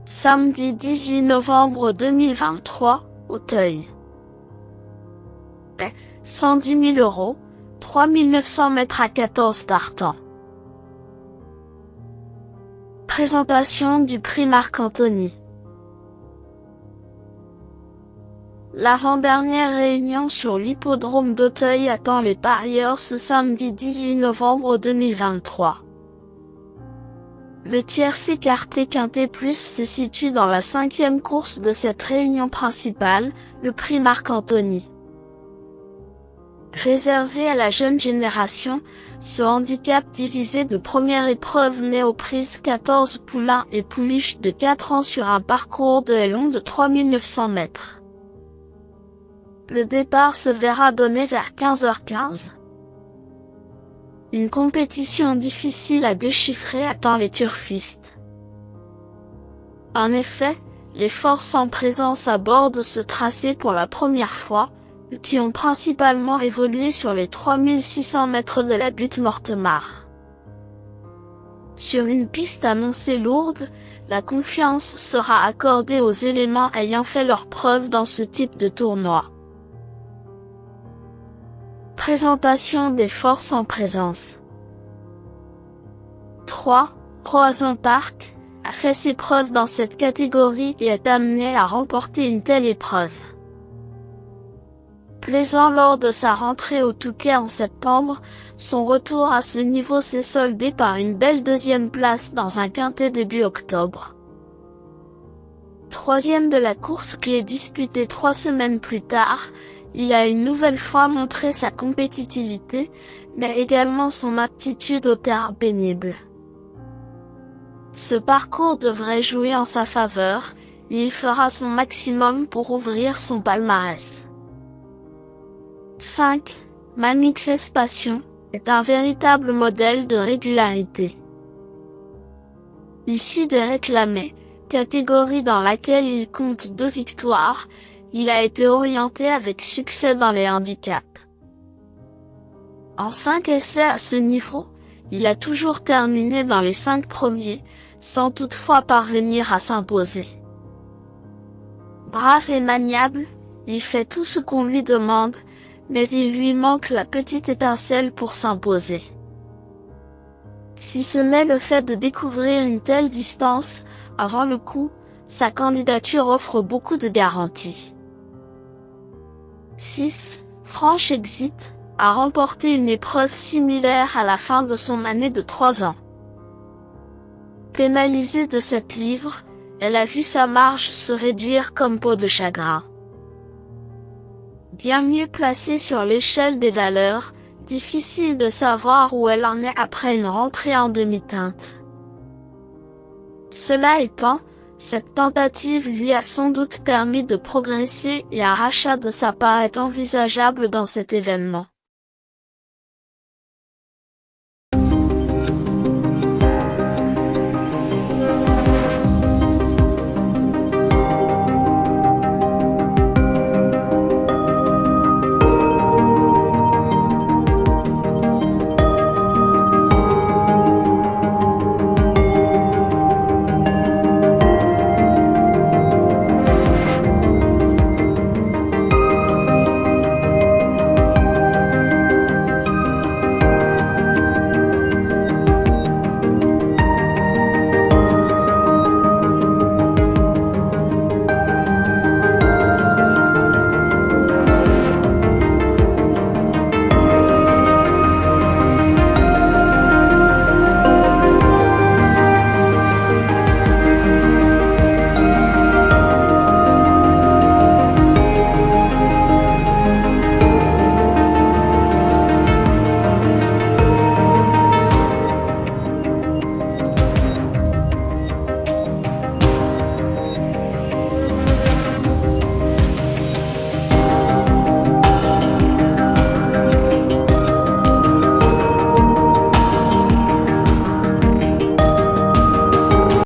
Samedi 18 novembre 2023, Auteuil. 110 000 euros, 3 900 mètres à 14 partants. Présentation du prix Marc-Anthony. L'avant-dernière réunion sur l'hippodrome d'Auteuil attend les parieurs ce samedi 18 novembre 2023. Le tiercé quarté quintet plus se situe dans la 5e course de cette réunion principale, le prix Marc-Anthony. Réservé à la jeune génération, ce handicap divisé de première épreuve met aux prises 14 poulains et pouliches de 4 ans sur un parcours de long de 3 900 mètres. Le départ se verra donner vers 15h15. Une compétition difficile à déchiffrer attend les turfistes. En effet, les forces en présence abordent ce tracé pour la première fois, qui ont principalement évolué sur les 3600 mètres de la butte Mortemart. Sur une piste annoncée lourde, la confiance sera accordée aux éléments ayant fait leurs preuves dans ce type de tournoi. Présentation des forces en présence. 3. Roazhon Park a fait ses preuves dans cette catégorie et est amené à remporter une telle épreuve. Plaisant lors de sa rentrée au Touquet en septembre, son retour à ce niveau s'est soldé par une belle 2e place dans un quintet début octobre. 3e de la course qui est disputée 3 semaines plus tard, il a une nouvelle fois montré sa compétitivité, mais également son aptitude au terrain pénible. Ce parcours devrait jouer en sa faveur, et il fera son maximum pour ouvrir son palmarès. 5. Manix's Passion est un véritable modèle de régularité. Issu des réclamés, catégorie dans laquelle il compte 2 victoires, il a été orienté avec succès dans les handicaps. En 5 essais à ce niveau, il a toujours terminé dans les 5 premiers, sans toutefois parvenir à s'imposer. Brave et maniable, il fait tout ce qu'on lui demande, mais il lui manque la petite étincelle pour s'imposer. Si ce n'est le fait de découvrir une telle distance, avant le coup, sa candidature offre beaucoup de garanties. 6. Franche Exit a remporté une épreuve similaire à la fin de son année de 3 ans. Pénalisée de 7 livres, elle a vu sa marge se réduire comme peau de chagrin. Bien mieux placée sur l'échelle des valeurs, difficile de savoir où elle en est après une rentrée en demi-teinte. Cela étant, cette tentative lui a sans doute permis de progresser et un rachat de sa part est envisageable dans cet événement.